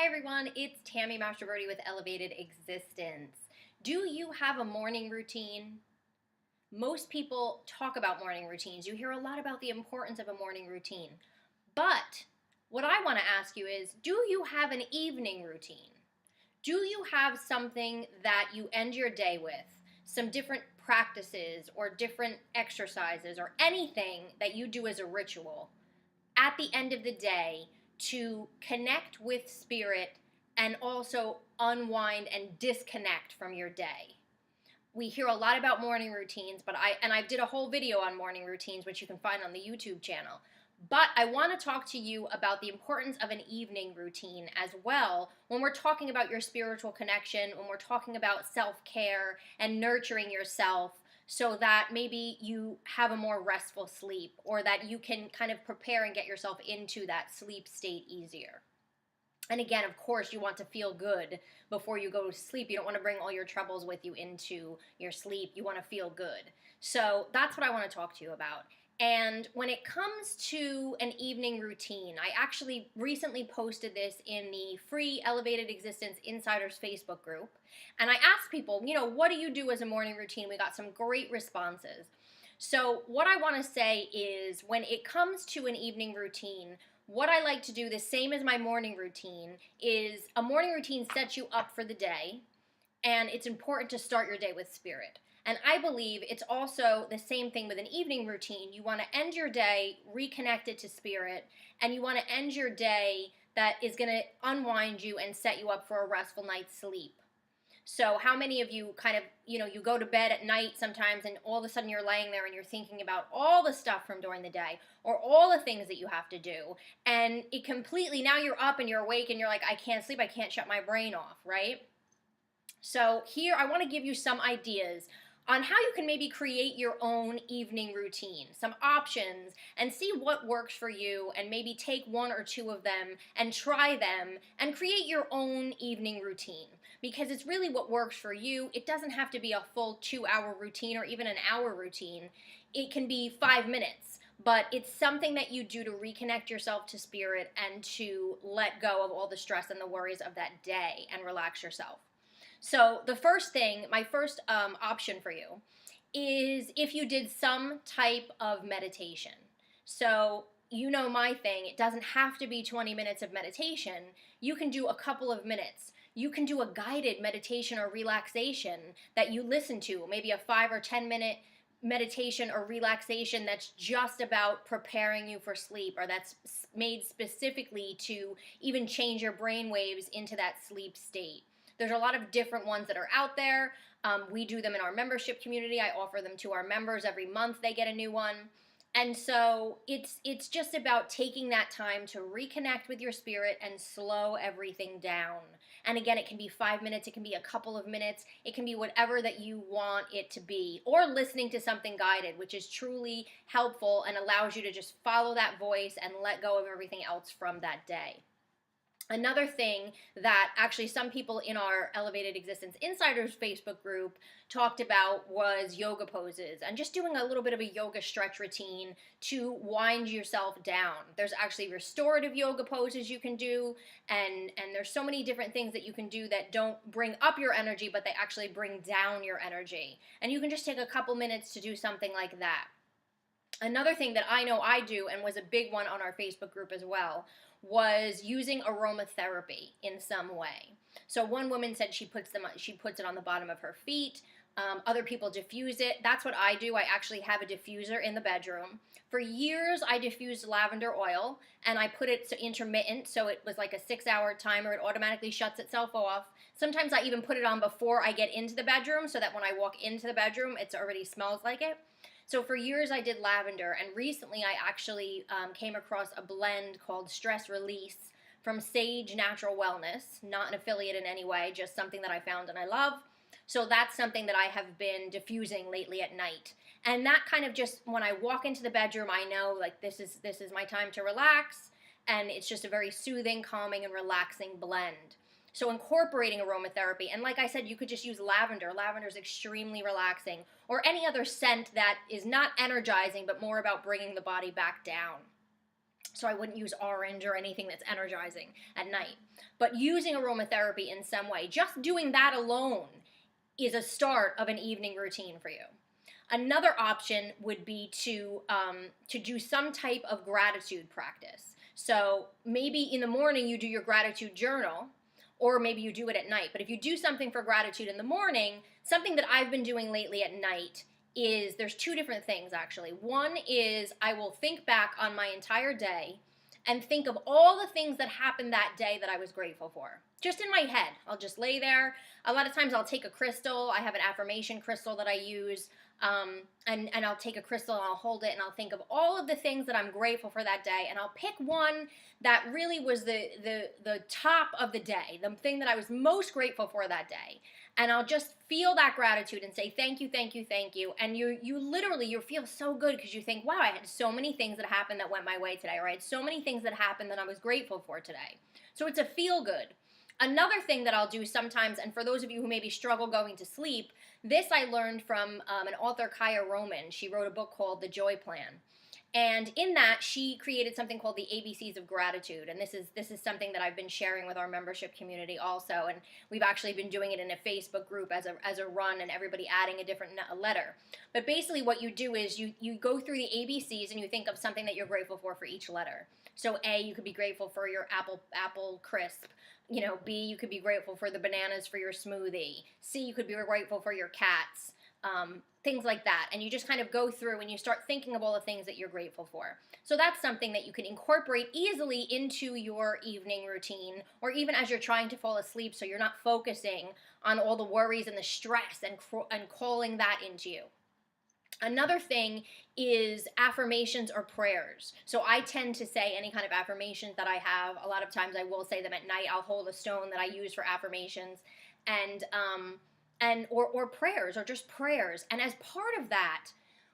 Hi everyone, it's Tammy Mastroberte with Elevated Existence. Do you have a morning routine? Most people talk about morning routines. You hear a lot about the importance of a morning routine. But what I want to ask you is, do you have an evening routine? Do you have something that you end your day with? Some different practices or different exercises or anything that you do as a ritual at the end of the day to connect with spirit and also unwind and disconnect from your day. We hear a lot about morning routines, but I did a whole video on morning routines, which you can find on the YouTube channel. But I want to talk to you about the importance of an evening routine as well when we're talking about your spiritual connection, when we're talking about self-care and nurturing yourself so that maybe you have a more restful sleep or that you can kind of prepare and get yourself into that sleep state easier. And again, of course, you want to feel good before you go to sleep. You don't want to bring all your troubles with you into your sleep. You want to feel good. So that's what I want to talk to you about. And when it comes to an evening routine, I actually recently posted this in the free Elevated Existence Insiders Facebook group. And I asked people, what do you do as a morning routine? We got some great responses. So what I want to say is when it comes to an evening routine, what I like to do, the same as my morning routine, is a morning routine sets you up for the day, and it's important to start your day with spirit. And I believe it's also the same thing with an evening routine. You want to end your day reconnected to spirit, and you want to end your day that is going to unwind you and set you up for a restful night's sleep. So how many of you kind of, you go to bed at night sometimes and all of a sudden you're laying there and you're thinking about all the stuff from during the day or all the things that you have to do, and it completely, now you're up and you're awake and you're like, I can't sleep, I can't shut my brain off, right? So here I want to give you some ideas on how you can maybe create your own evening routine, some options, and see what works for you, and maybe take one or two of them and try them and create your own evening routine, because it's really what works for you. It doesn't have to be a full 2-hour routine or even an hour routine. It can be 5 minutes, but it's something that you do to reconnect yourself to spirit and to let go of all the stress and the worries of that day and relax yourself. So the first thing, my first option for you is if you did some type of meditation. So my thing, it doesn't have to be 20 minutes of meditation. You can do a couple of minutes. You can do a guided meditation or relaxation that you listen to, maybe a 5 or 10 minute meditation or relaxation that's just about preparing you for sleep, or that's made specifically to even change your brain waves into that sleep state. There's a lot of different ones that are out there. We do them in our membership community. I offer them to our members every month. They get a new one. And so it's just about taking that time to reconnect with your spirit and slow everything down. And again, it can be 5 minutes. It can be a couple of minutes. It can be whatever that you want it to be. Or listening to something guided, which is truly helpful and allows you to just follow that voice and let go of everything else from that day. Another thing that actually some people in our Elevated Existence Insiders Facebook group talked about was yoga poses and just doing a little bit of a yoga stretch routine to wind yourself down. There's actually restorative yoga poses you can do, and there's so many different things that you can do that don't bring up your energy, but they actually bring down your energy. And you can just take a couple minutes to do something like that. Another thing that I know I do, and was a big one on our Facebook group as well, was using aromatherapy in some way. So one woman said she puts it on the bottom of her feet. Other people diffuse it. That's what I do. I actually have a diffuser in the bedroom. For years, I diffused lavender oil, and I put it to intermittent, so it was like a 6-hour timer. It automatically shuts itself off. Sometimes I even put it on before I get into the bedroom, so that when I walk into the bedroom, it already smells like it. So for years I did lavender, and recently I actually came across a blend called Stress Release from Sage Natural Wellness, not an affiliate in any way, just something that I found and I love. So that's something that I have been diffusing lately at night. And that kind of just, when I walk into the bedroom, I know like this is my time to relax, and it's just a very soothing, calming, and relaxing blend. So incorporating aromatherapy, and like I said, you could just use lavender. Lavender is extremely relaxing, or any other scent that is not energizing, but more about bringing the body back down. So I wouldn't use orange or anything that's energizing at night. But using aromatherapy in some way, just doing that alone is a start of an evening routine for you. Another option would be to do some type of gratitude practice. So maybe in the morning you do your gratitude journal, or maybe you do it at night. But if you do something for gratitude in the morning, something that I've been doing lately at night is, there's two different things actually. One is I will think back on my entire day and think of all the things that happened that day that I was grateful for. Just in my head. I'll just lay there. A lot of times I'll take a crystal. I have an affirmation crystal that I use. And I'll take a crystal and I'll hold it and I'll think of all of the things that I'm grateful for that day, and I'll pick one that really was the top of the day, the thing that I was most grateful for that day, and I'll just feel that gratitude and say thank you, thank you, thank you, and you literally, you feel so good because you think, wow, I had so many things that happened that went my way today, or I had so many things that happened that I was grateful for today. So it's a feel good. Another thing that I'll do sometimes, and for those of you who maybe struggle going to sleep, this I learned from an author, Kaya Roman. She wrote a book called The Joy Plan. And in that, she created something called the ABCs of Gratitude. And this is something that I've been sharing with our membership community also. And we've actually been doing it in a Facebook group as a run, and everybody adding a different letter. But basically what you do is you go through the ABCs and you think of something that you're grateful for each letter. So A, you could be grateful for your apple crisp. You know, B, you could be grateful for the bananas for your smoothie. C, you could be grateful for your cats. Things like that. And you just kind of go through and you start thinking of all the things that you're grateful for. So that's something that you can incorporate easily into your evening routine, or even as you're trying to fall asleep, so you're not focusing on all the worries and the stress and calling that into you. Another thing is affirmations or prayers. So I tend to say any kind of affirmations that I have. A lot of times I will say them at night. I'll hold a stone that I use for affirmations, or prayers, or just prayers. And as part of that,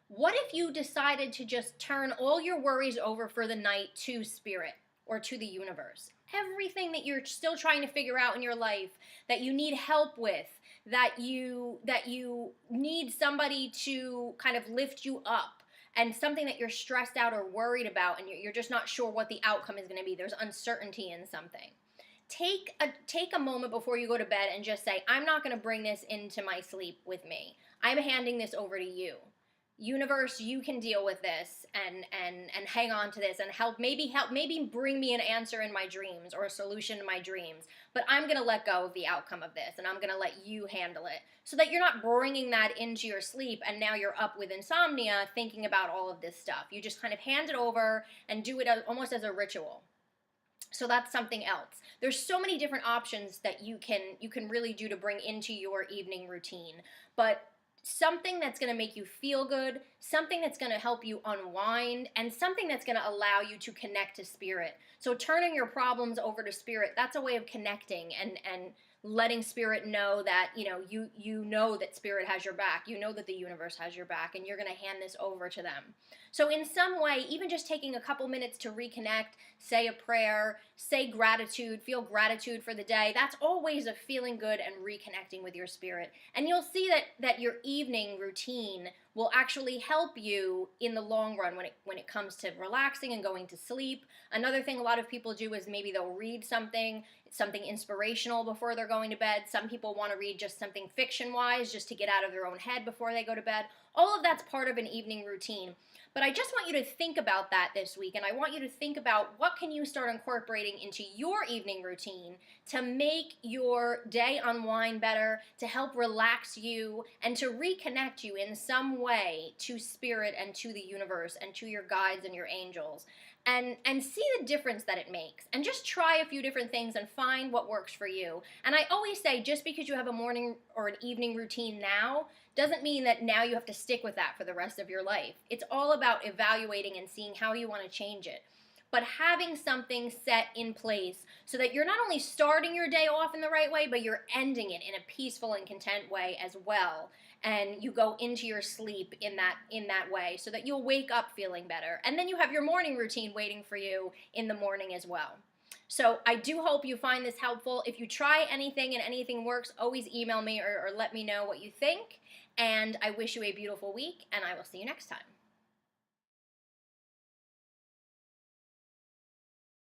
what if you decided to just turn all your worries over for the night to spirit or to the universe? Everything that you're still trying to figure out in your life, that you need help with, that you need somebody to kind of lift you up, and something that you're stressed out or worried about, and you're just not sure what the outcome is going to be. There's uncertainty in something. Take a moment before you go to bed and just say, I'm not going to bring this into my sleep with me. I'm handing this over to you. Universe, you can deal with this and hang on to this and help maybe bring me an answer in my dreams or a solution to my dreams. But I'm going to let go of the outcome of this, and I'm going to let you handle it, so that you're not bringing that into your sleep and now you're up with insomnia thinking about all of this stuff. You just kind of hand it over and do it almost as a ritual. So that's something else. There's so many different options that you can really do to bring into your evening routine. But something that's going to make you feel good, something that's going to help you unwind, and something that's going to allow you to connect to spirit. So turning your problems over to spirit, that's a way of connecting and letting spirit know that, you know that spirit has your back. You know that the universe has your back, and you're going to hand this over to them. So in some way, even just taking a couple minutes to reconnect, say a prayer, say gratitude, feel gratitude for the day, that's all ways of feeling good and reconnecting with your spirit. And you'll see that your evening routine will actually help you in the long run when it comes to relaxing and going to sleep. Another thing a lot of people do is maybe they'll read something inspirational before they're going to bed. Some people want to read just something fiction-wise, just to get out of their own head before they go to bed. All of that's part of an evening routine. But I just want you to think about that this week, and I want you to think about what can you start incorporating into your evening routine to make your day unwind better, to help relax you, and to reconnect you in some way to spirit and to the universe and to your guides and your angels. And see the difference that it makes. And just try a few different things and find what works for you. And I always say, just because you have a morning or an evening routine now, doesn't mean that now you have to stick with that for the rest of your life. It's all about evaluating and seeing how you want to change it. But having something set in place so that you're not only starting your day off in the right way, but you're ending it in a peaceful and content way as well. And you go into your sleep in that way, so that you'll wake up feeling better. And then you have your morning routine waiting for you in the morning as well. So I do hope you find this helpful. If you try anything and anything works, always email me or let me know what you think. And I wish you a beautiful week, and I will see you next time.